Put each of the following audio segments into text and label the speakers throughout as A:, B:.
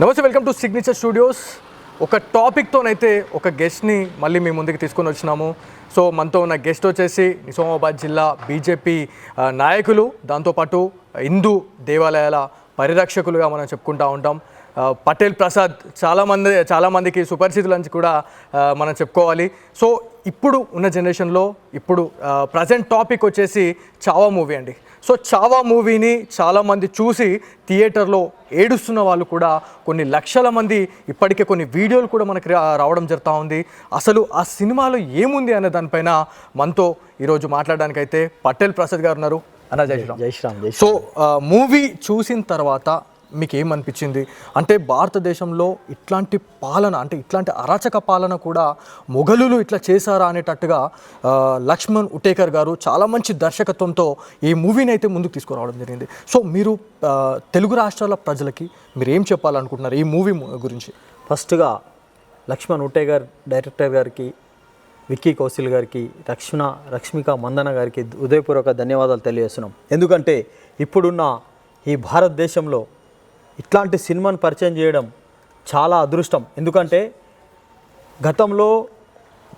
A: నమస్తే, welcome to signature studios. ఒక టాపిక్తోనైతే ఒక గెస్ట్ని మళ్ళీ మీ ముందుకు తీసుకొని వచ్చినాము. సో మనతో ఉన్న గెస్ట్ వచ్చేసి నిజామాబాద్ జిల్లా బీజేపీ నాయకులు, దాంతోపాటు హిందూ దేవాలయాల పరిరక్షకులుగా మనం చెప్పుకుంటూ ఉంటాం. పటేల్ ప్రసాద్ చాలామందికి సుపరిచితులు అని కూడా మనం చెప్పుకోవాలి. సో ఇప్పుడు ఉన్న జనరేషన్లో ఇప్పుడు ప్రజెంట్ టాపిక్ వచ్చేసి చావా మూవీ అండి. సో చావా మూవీని చాలామంది చూసి థియేటర్లో ఏడుస్తున్న వాళ్ళు కూడా కొన్ని లక్షల మంది ఇప్పటికే కొన్ని వీడియోలు కూడా మనకి రావడం జరుగుతూ ఉంది. అసలు ఆ సినిమాలో ఏముంది అనే దానిపైన మనతో ఈరోజు మాట్లాడడానికైతే పటేల్ ప్రసాద్ గారు ఉన్నారు. అన్న జై శ్రీరామ్.
B: జై శ్రీరామ్.
A: సో మూవీ చూసిన తర్వాత మీకు ఏమనిపించింది? అంటే భారతదేశంలో ఇట్లాంటి పాలన, అంటే ఇట్లాంటి అరాచక పాలన కూడా మొఘలులు ఇట్లా చేశారా అనేటట్టుగా లక్ష్మణ్ ఉటేకర్ గారు చాలా మంచి దర్శకత్వంతో ఈ మూవీని అయితే ముందుకు తీసుకురావడం జరిగింది. సో మీరు తెలుగు రాష్ట్రాల ప్రజలకి మీరు ఏం చెప్పాలనుకుంటున్నారు ఈ మూవీ గురించి?
B: ఫస్ట్గా లక్ష్మణ్ ఉటేకర్ డైరెక్టర్ గారికి, విక్కీ కౌశల్ గారికి, రష్మిక మందన గారికి హృదయపూర్వక ధన్యవాదాలు తెలియజేస్తున్నాం. ఎందుకంటే ఇప్పుడున్న ఈ భారతదేశంలో ఇట్లాంటి సినిమాను పరిచయం చేయడం చాలా అదృష్టం. ఎందుకంటే గతంలో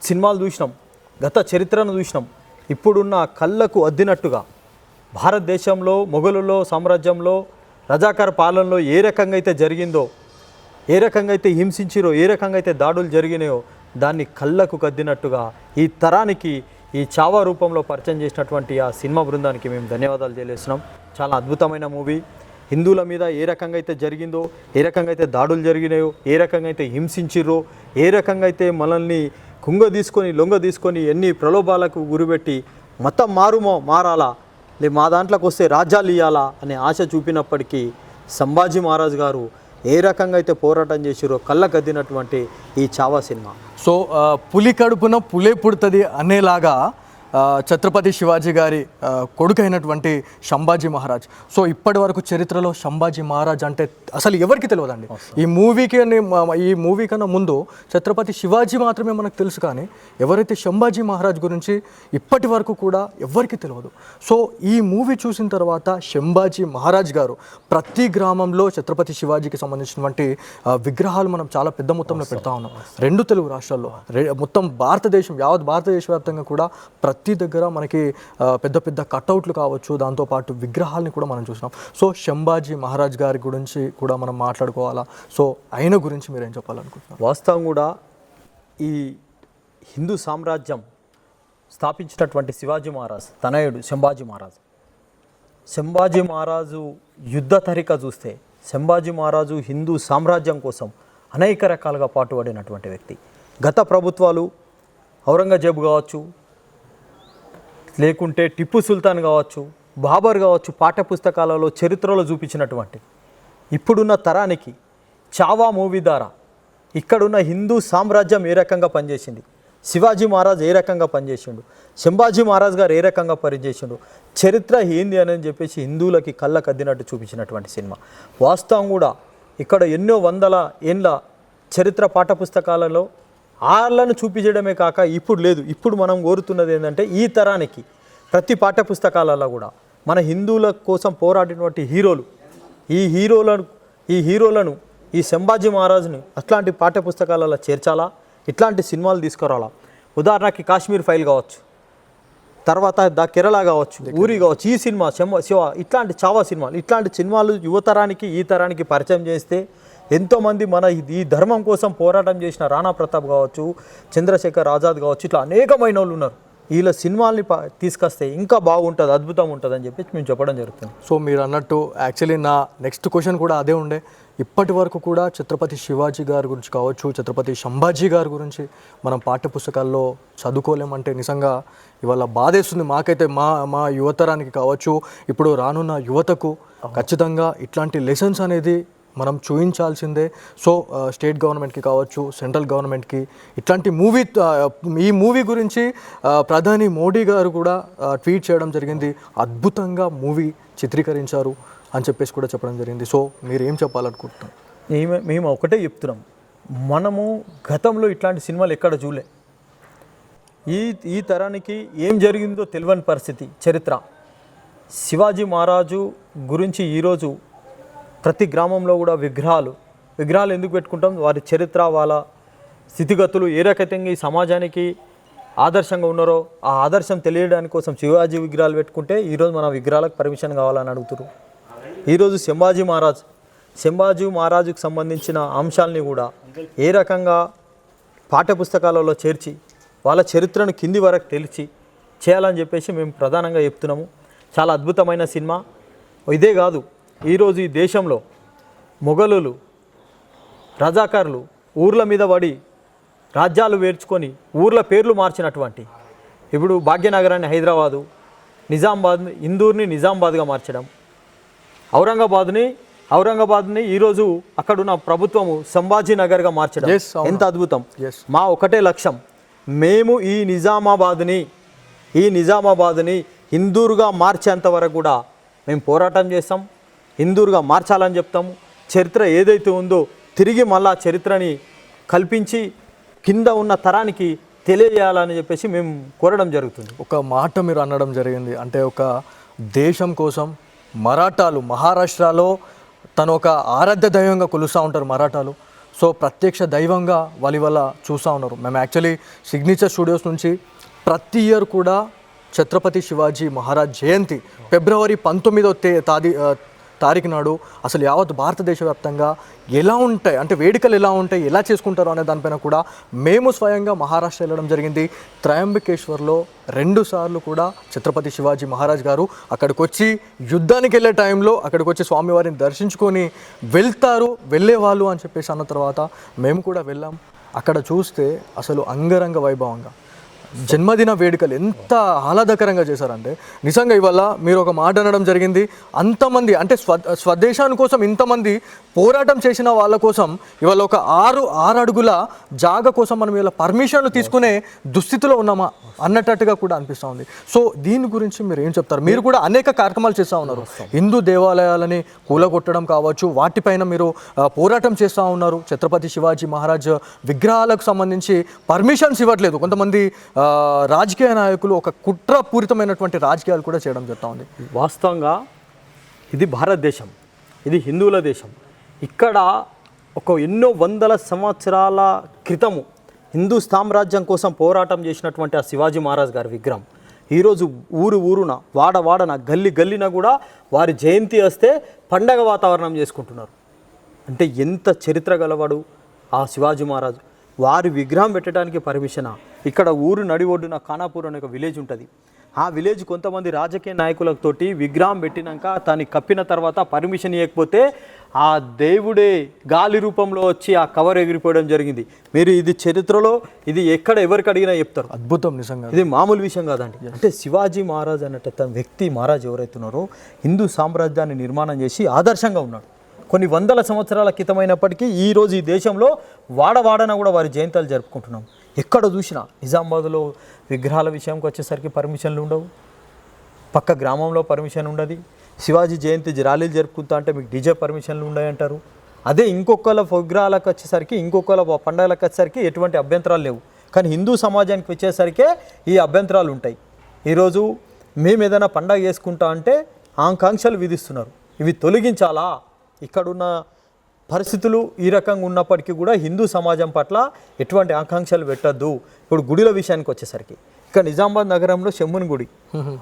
B: సినిమాలు చూసినాం, గత చరిత్రను చూసినాం. ఇప్పుడున్న కళ్ళకు అద్దినట్టుగా భారతదేశంలో మొఘలులో సామ్రాజ్యంలో రజాకార్ పాలనలో ఏ రకంగా అయితే జరిగిందో, ఏ రకంగా అయితే హింసించిరో, ఏ రకంగా అయితే దాడులు జరిగినాయో దాన్ని కళ్ళకు కద్దినట్టుగా ఈ తరానికి ఈ చావా రూపంలో పరిచయం చేసినటువంటి ఆ సినిమా బృందానికి మేము ధన్యవాదాలు తెలియజేస్తున్నాం. చాలా అద్భుతమైన మూవీ. హిందువుల మీద ఏ రకంగా అయితే జరిగిందో, ఏ రకంగా అయితే దాడులు జరిగినాయో, ఏ రకంగా అయితే హింసించిరో, ఏ రకంగా అయితే మనల్ని లొంగ తీసుకొని ఎన్ని ప్రలోభాలకు గురిపెట్టి మతం మారాలా, మా దాంట్లోకి వస్తే రాజ్యాలు ఇవ్వాలా అనే ఆశ చూపినప్పటికీ సంభాజీ మహారాజ్ గారు ఏ రకంగా అయితే పోరాటం చేసిరో కళ్ళకద్దినటువంటి ఈ చావా సినిమా.
A: సో పులి కడుపున పులే పుడుతుంది అనేలాగా ఛత్రపతి శివాజీ గారి కొడుకు అయినటువంటి సంభాజీ మహారాజ్. సో ఇప్పటి వరకు చరిత్రలో సంభాజీ మహారాజ్ అంటే అసలు ఎవరికి తెలియదండి. ఈ మూవీ కన్నా ముందు ఛత్రపతి శివాజీ మాత్రమే మనకు తెలుసు, కానీ ఎవరైతే సంభాజీ మహారాజ్ గురించి ఇప్పటి వరకు కూడా ఎవరికి తెలియదు. సో ఈ మూవీ చూసిన తర్వాత సంభాజీ మహారాజ్ గారు ప్రతి గ్రామంలో ఛత్రపతి శివాజీకి సంబంధించినటువంటి విగ్రహాలు మనం చాలా పెద్ద మొత్తంలో పెడతా ఉన్నాం. రెండు తెలుగు రాష్ట్రాల్లో, మొత్తం యావత్ భారతదేశ వ్యాప్తంగా కూడా ప్రతి దగ్గర మనకి పెద్ద పెద్ద కట్అవుట్లు కావచ్చు, దాంతోపాటు విగ్రహాలని కూడా మనం చూసినాం. సో సంభాజీ మహారాజ్ గారి గురించి కూడా మనం మాట్లాడుకోవాలా. సో ఆయన గురించి మీరు ఏం చెప్పాలనుకుంటున్నారు?
B: వాస్తవం కూడా ఈ హిందూ సామ్రాజ్యం స్థాపించినటువంటి శివాజీ మహారాజ్ తనయుడు సంభాజీ మహారాజు యుద్ధ తరిక చూస్తే సంభాజీ మహారాజు హిందూ సామ్రాజ్యం కోసం అనేక రకాలుగా పాటుపడినటువంటి వ్యక్తి. గత ప్రభుత్వాలు ఔరంగజేబు కావచ్చు, లేకుంటే టిప్పు సుల్తాన్ కావచ్చు, బాబర్ కావచ్చు, పాఠ్యపుస్తకాలలో చరిత్రలో చూపించినటువంటి ఇప్పుడున్న తరానికి చావా మూవీ ద్వారా ఇక్కడున్న హిందూ సామ్రాజ్యం ఏ రకంగా పనిచేసింది, శివాజీ మహారాజ్ ఏ రకంగా పనిచేసిండు, సంభాజీ మహారాజ్ గారు ఏ రకంగా పనిచేసిండు, చరిత్ర ఏంది అని చెప్పేసి హిందువులకి కళ్ళకద్దినట్టు చూపించినటువంటి సినిమా. వాస్తవం కూడా ఇక్కడ ఎన్నో వందల ఏండ్ల చరిత్ర పాఠ్యపుస్తకాలలో వాళ్ళను చూపించడమే కాక ఇప్పుడు లేదు. ఇప్పుడు మనం కోరుతున్నది ఏంటంటే ఈ తరానికి ప్రతి పాఠ్యపుస్తకాలలో కూడా మన హిందువుల కోసం పోరాడినటువంటి హీరోలను ఈ సంభాజీ మహారాజుని అట్లాంటి పాఠ్యపుస్తకాలలో చేర్చాలా, ఇట్లాంటి సినిమాలు తీసుకురావాలా. ఉదాహరణకి కాశ్మీర్ ఫైల్ కావచ్చు, తర్వాత ద కేరళ కావచ్చు, ఊరి కావచ్చు, ఈ సినిమా శివ ఇట్లాంటి చావా సినిమాలు, ఇట్లాంటి సినిమాలు యువతరానికి ఈ తరానికి పరిచయం చేస్తే ఎంతోమంది మన ఈ ధర్మం కోసం పోరాటం చేసిన రాణా ప్రతాప్ కావచ్చు, చంద్రశేఖర్ ఆజాద్ కావచ్చు, ఇట్లా అనేకమైన వాళ్ళు ఉన్నారు. వీళ్ళ సినిమాల్ని తీసుకొస్తే ఇంకా బాగుంటుంది, అద్భుతం ఉంటుంది అని చెప్పి మేము చెప్పడం జరుగుతుంది.
A: సో మీరు అన్నట్టు యాక్చువల్లీ నా నెక్స్ట్ క్వశ్చన్ కూడా అదే ఉండే. ఇప్పటి వరకు కూడా ఛత్రపతి శివాజీ గారి గురించి కావచ్చు, ఛత్రపతి సంభాజీ గారి గురించి మనం పాఠ్యపుస్తకాల్లో చదువుకోలేమంటే నిజంగా ఇవాళ బాధేస్తుంది మాకైతే. మా యువతరానికి కావచ్చు, ఇప్పుడు రానున్న యువతకు ఖచ్చితంగా ఇట్లాంటి లెసన్స్ అనేది మనం చూపించాల్సిందే. సో స్టేట్ గవర్నమెంట్కి కావచ్చు, సెంట్రల్ గవర్నమెంట్కి ఇట్లాంటి ఈ మూవీ గురించి ప్రధాని మోడీ గారు కూడా ట్వీట్ చేయడం జరిగింది. అద్భుతంగా మూవీ చిత్రీకరించారు అని చెప్పేసి కూడా చెప్పడం జరిగింది. సో మీరు ఏం చెప్పాలనుకుంటున్నాం?
B: మేము ఒకటే చెప్తున్నాం, మనము గతంలో ఇట్లాంటి సినిమాలు ఎక్కడ చూడలే. ఈ తరానికి ఏం జరిగిందో తెలియని పరిస్థితి చరిత్ర. శివాజీ మహారాజు గురించి ఈరోజు ప్రతి గ్రామంలో కూడా విగ్రహాలు విగ్రహాలు ఎందుకు పెట్టుకుంటాం? వారి చరిత్ర, వాళ్ళ స్థితిగతులు ఏ రకంగా ఈ సమాజానికి ఆదర్శంగా ఉన్నారో ఆ ఆదర్శం తెలియడానికి కోసం శివాజీ విగ్రహాలు పెట్టుకుంటే ఈరోజు మన విగ్రహాలకు పర్మిషన్ కావాలని అడుగుతారు. ఈరోజు సంభాజీ మహారాజుకు సంబంధించిన అంశాలని కూడా ఏ రకంగా పాఠ్యపుస్తకాలలో చేర్చి వాళ్ళ చరిత్రను కింది వరకు తెలిసి చేయాలని చెప్పేసి మేము ప్రధానంగా చెప్తున్నాము. చాలా అద్భుతమైన సినిమా. ఇదే కాదు, ఈరోజు ఈ దేశంలో మొఘలులు, రజాకారులు ఊర్ల మీద పడి రాజ్యాలు వేర్చుకొని ఊర్ల పేర్లు మార్చినటువంటి, ఇప్పుడు భాగ్యనగరాన్ని హైదరాబాదు, ఇందూర్ని నిజామాబాద్గా మార్చడం, ఔరంగాబాద్ని ఈరోజు అక్కడున్న ప్రభుత్వము సంభాజీ నగర్గా మార్చడం ఎంత అద్భుతం. మా ఒకటే లక్ష్యం, మేము ఈ నిజామాబాద్ని ఇందూరుగా మార్చేంత వరకు కూడా మేము పోరాటం చేస్తాం. ఇందూరుగా మార్చాలని చెప్తాము. చరిత్ర ఏదైతే ఉందో తిరిగి మళ్ళా చరిత్రని కల్పించి కింద ఉన్న తరానికి తెలియజేయాలని చెప్పేసి మేము కోరడం జరుగుతుంది.
A: ఒక మాట మీరు అనడం జరిగింది, అంటే ఒక దేశం కోసం మరాఠాలు మహారాష్ట్రలో తను ఒక ఆరాధ్య దైవంగా కొలుస్తూ ఉంటారు మరాఠాలు. సో ప్రత్యక్ష దైవంగా వాళ్ళు ఇవాళ చూస్తూ ఉన్నారు. మేము యాక్చువల్లీ సిగ్నేచర్ స్టూడియోస్ నుంచి ప్రతి ఇయర్ కూడా ఛత్రపతి శివాజీ మహారాజ్ జయంతి ఫిబ్రవరి 19వ తారీఖు నాడు అసలు యావత్ భారతదేశ వ్యాప్తంగా ఎలా ఉంటాయి, అంటే వేడుకలు ఎలా ఉంటాయి, ఎలా చేసుకుంటారు అనే దానిపైన కూడా మేము స్వయంగా మహారాష్ట్ర వెళ్ళడం జరిగింది. త్రయంబకేశ్వర్లో 2 సార్లు కూడా ఛత్రపతి శివాజీ మహారాజ్ గారు అక్కడికి వచ్చి యుద్ధానికి వెళ్ళే టైంలో అక్కడికి వచ్చి స్వామివారిని దర్శించుకొని వెళ్ళేవాళ్ళు అని చెప్పేసి అన్న తర్వాత మేము కూడా వెళ్ళాం. అక్కడ చూస్తే అసలు అంగరంగ వైభవంగా జన్మదిన వేడుకలు ఎంత ఆహ్లాదకరంగా చేశారంటే నిజంగా ఇవాళ మీరు ఒక మాట అనడం జరిగింది. అంతమంది అంటే స్వదేశాని కోసం ఇంతమంది పోరాటం చేసిన వాళ్ళ కోసం ఇవాళ ఒక 6 అడుగుల జాగ కోసం మనం ఇలా పర్మిషన్లు తీసుకునే దుస్థితిలో ఉన్నామా అన్నట్టుగా కూడా అనిపిస్తూ ఉంది. సో దీని గురించి మీరు ఏం చెప్తారు? మీరు కూడా అనేక కార్యక్రమాలు చేస్తూ ఉన్నారు. హిందూ దేవాలయాలని కూలగొట్టడం కావచ్చు, వాటిపైన మీరు పోరాటం చేస్తూ ఉన్నారు. ఛత్రపతి శివాజీ మహారాజ్ విగ్రహాలకు సంబంధించి పర్మిషన్స్ ఇవ్వట్లేదు. కొంతమంది రాజకీయ నాయకులు ఒక కుట్రపూరితమైనటువంటి రాజకీయాలు కూడా చేయడం జరుగుతూ ఉంది.
B: వాస్తవంగా ఇది భారతదేశం, ఇది హిందువుల దేశం. ఇక్కడ ఎన్నో వందల సంవత్సరాల క్రితము హిందూ సామ్రాజ్యం కోసం పోరాటం చేసినటువంటి ఆ శివాజీ మహారాజ్ గారి విగ్రహం ఈరోజు ఊరున వాడన గల్లిన కూడా వారి జయంతి వస్తే పండగ వాతావరణం చేసుకుంటున్నారు. అంటే ఎంత చరిత్ర గలవాడు ఆ శివాజీ మహారాజు. వారి విగ్రహం పెట్టడానికి పర్మిషనా? ఇక్కడ ఊరు నడి ఒడ్డున ఖానాపూర్ అనే ఒక విలేజ్ ఉంటుంది. ఆ విలేజ్ కొంతమంది రాజకీయ నాయకులతోటి విగ్రహం పెట్టినాక దాన్ని కప్పిన తర్వాత పర్మిషన్ ఇవ్వకపోతే ఆ దేవుడే గాలి రూపంలో వచ్చి ఆ కవర్ ఎగిరిపోవడం జరిగింది. మీరు ఇది చరిత్రలో ఇది ఎక్కడ ఎవరికి అడిగినా చెప్తారు.
A: అద్భుతం నిజంగా,
B: ఇది మామూలు విషయం కాదండి. అంటే శివాజీ మహారాజ్ అన్నట్టు తన వ్యక్తి మహారాజ్ ఎవరైతున్నారో హిందూ సామ్రాజ్యాన్ని నిర్మాణం చేసి ఆదర్శంగా ఉన్నాడు. కొన్ని వందల సంవత్సరాల క్రితమైనప్పటికీ ఈరోజు ఈ దేశంలో వాడన కూడా వారి జయంతాలు జరుపుకుంటున్నాం. ఎక్కడ చూసినా నిజామాబాద్లో విగ్రహాల విషయంకి వచ్చేసరికి పర్మిషన్లు ఉండవు, పక్క గ్రామంలో పర్మిషన్ ఉండదు. శివాజీ జయంతి ర్యాలీలు జరుపుకుంటా అంటే మీకు డీజే పర్మిషన్లు ఉన్నాయంటారు. అదే ఇంకొకళ్ళ విగ్రహాలకు వచ్చేసరికి, ఇంకొకళ్ళ పండుగలకు వచ్చేసరికి ఎటువంటి అభ్యంతరాలు లేవు. కానీ హిందూ సమాజానికి వచ్చేసరికే ఈ అభ్యంతరాలు ఉంటాయి. ఈరోజు మేము ఏదైనా పండగ చేసుకుంటా అంటే ఆకాంక్షలు విధిస్తున్నారు. ఇవి తొలగించాలా? ఇక్కడున్న పరిస్థితులు ఈ రకంగా ఉన్నప్పటికీ కూడా హిందూ సమాజం పట్ల ఎటువంటి ఆకాంక్షలు పెట్టద్దు. ఇప్పుడు గుడిల విషయానికి వచ్చేసరికి ఇక్కడ నిజామాబాద్ నగరంలో శంభుని గుడి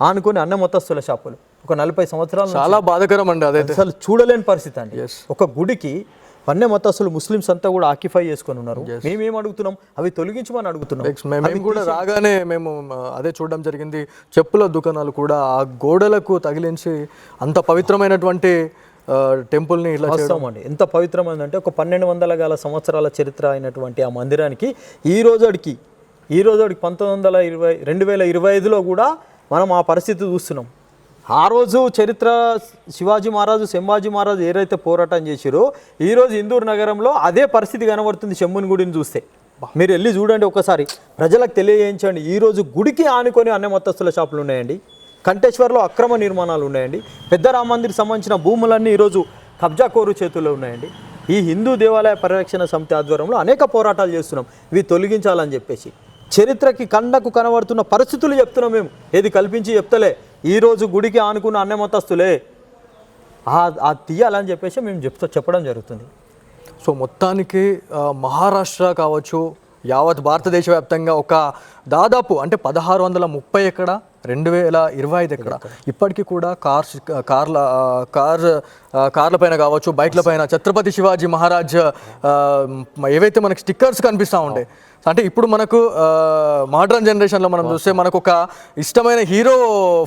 B: ఆనుకొని అన్న మొత్తస్తుల షాపులు ఒక 40 సంవత్సరాలు
A: చాలా బాధాకరం అండి. అదే
B: అసలు చూడలేని పరిస్థితి అండి. ఒక గుడికి వన్య మతస్థులు ముస్లిమ్స్ అంతా కూడా ఆక్యుపై చేసుకొని ఉన్నారు. మేమేం అడుగుతున్నాం? అవి తొలగించమని అడుగుతున్నాం.
A: మేము కూడా రాగానే మేము అదే చూడడం జరిగింది. చెప్పుల దుకాణాలు కూడా ఆ గోడలకు తగిలించి అంత పవిత్రమైనటువంటి టెంపుల్ని ఇలా చేస్తామండి.
B: ఎంత పవిత్రమైందంటే ఒక 1200 సంవత్సరాల చరిత్ర అయినటువంటి ఆ మందిరానికి ఈ రోజుకి 2025లో కూడా మనం ఆ పరిస్థితి చూస్తున్నాం. ఆ రోజు చరిత్ర శివాజీ మహారాజు సంభాజీ మహారాజు ఏదైతే పోరాటం చేశారో ఈరోజు ఇందూరు నగరంలో అదే పరిస్థితి కనబడుతుంది. శంభుని గుడిని చూస్తే మీరు వెళ్ళి చూడండి ఒకసారి, ప్రజలకు తెలియజేయించండి. ఈరోజు గుడికి ఆనుకొని అన్న మొత్తస్తుల షాపులు ఉన్నాయండి. కంటేశ్వర్లో అక్రమ నిర్మాణాలు ఉన్నాయండి. పెద్ద రామ మందిర్ సంబంధించిన భూములన్నీ ఈరోజు కబ్జాకోరు చేతుల్లో ఉన్నాయండి. ఈ హిందూ దేవాలయ పరిరక్షణ సమితి ఆధ్వర్యంలో అనేక పోరాటాలు చేస్తున్నాం ఇవి తొలగించాలని చెప్పేసి. చరిత్రకి కళ్ళకు కనబడుతున్న పరిస్థితులు చెప్తున్నాం మేము, ఏది కల్పించి చెప్తలే. ఈరోజు గుడికి ఆనుకున్న అన్నమతస్తులే తీయాలని చెప్పేసి మేము చెప్పడం జరుగుతుంది.
A: సో మొత్తానికి మహారాష్ట్ర కావచ్చు, యావత్ భారతదేశ వ్యాప్తంగా ఒక దాదాపు అంటే 1630 ఎక్కడ, 2025 ఎక్కడ, ఇప్పటికీ కూడా కార్ల పైన కావచ్చు, బైక్ల పైన ఛత్రపతి శివాజీ మహారాజ్ ఏవైతే మనకి స్టిక్కర్స్ కనిపిస్తూ ఉంటాయి. అంటే ఇప్పుడు మనకు మోడర్న్ జనరేషన్లో మనం చూస్తే మనకు ఒక ఇష్టమైన హీరో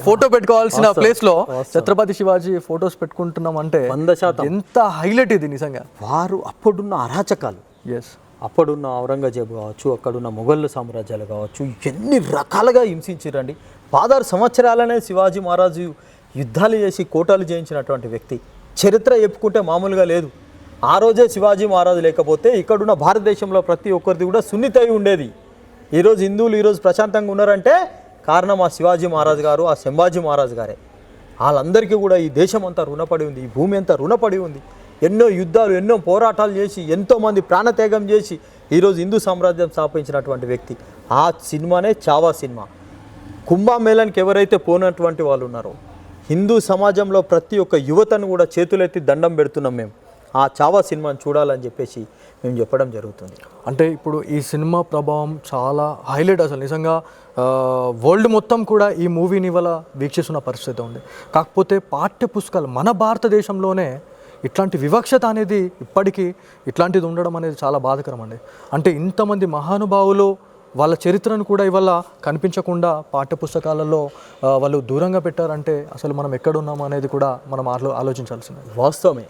A: ఫోటో పెట్టుకోవాల్సిన ప్లేస్లో ఛత్రపతి శివాజీ ఫొటోస్ పెట్టుకుంటున్నాం అంటే
B: 100%
A: ఎంత హైలైట్ ఇది నిజంగా.
B: వారు అప్పుడున్న అరాచకాలు,
A: ఎస్,
B: అప్పుడున్న ఔరంగజేబు కావచ్చు, అక్కడున్న మొఘల్ సామ్రాజ్యాలు కావచ్చు, ఎన్ని రకాలుగా హింసించారండి. 16 సంవత్సరాలనే శివాజీ మహారాజు యుద్ధాలు చేసి కోటలు జయించినటువంటి వ్యక్తి. చరిత్ర చెప్పుకుంటే మామూలుగా లేదు. ఆ రోజే శివాజీ మహారాజు లేకపోతే ఇక్కడున్న భారతదేశంలో ప్రతి ఒక్కరిది కూడా సున్నితై ఉండేది. ఈరోజు హిందువులు ఈరోజు ప్రశాంతంగా ఉన్నారంటే కారణం ఆ శివాజీ మహారాజు గారు, ఆ సంభాజీ మహారాజు గారే. వాళ్ళందరికీ కూడా ఈ దేశం అంతా రుణపడి ఉంది, ఈ భూమి అంతా రుణపడి ఉంది. ఎన్నో యుద్ధాలు, ఎన్నో పోరాటాలు చేసి, ఎంతోమంది ప్రాణత్యాగం చేసి ఈరోజు హిందూ సామ్రాజ్యం స్థాపించినటువంటి వ్యక్తి. ఆ సినిమానే చావా సినిమా. కుంభమేళానికి ఎవరైతే పోనటువంటి వాళ్ళు ఉన్నారో, హిందూ సమాజంలో ప్రతి ఒక్క యువతను కూడా చేతులెత్తి దండం పెడుతున్నాం మేము. ఆ చావా సినిమాని చూడాలని చెప్పేసి మేము చెప్పడం జరుగుతుంది.
A: అంటే ఇప్పుడు ఈ సినిమా ప్రభావం చాలా హైలైట్ అసలు నిజంగా. వరల్డ్ మొత్తం కూడా ఈ మూవీని ఇవాళ వీక్షిస్తున్న పరిస్థితి ఉంది. కాకపోతే పాఠ్య పుస్తకాలు మన భారతదేశంలోనే ఇట్లాంటి వివక్షత అనేది ఇప్పటికీ ఇట్లాంటిది ఉండడం అనేది చాలా బాధాకరం అండి. అంటే ఇంతమంది మహానుభావులు వాళ్ళ చరిత్రను కూడా ఇవాళ కనిపించకుండా పాఠ్యపుస్తకాలలో వాళ్ళు దూరంగా పెట్టారంటే అసలు మనం ఎక్కడున్నాము అనేది కూడా మనం ఆలోచించాల్సిందే.
B: వాస్తవమే.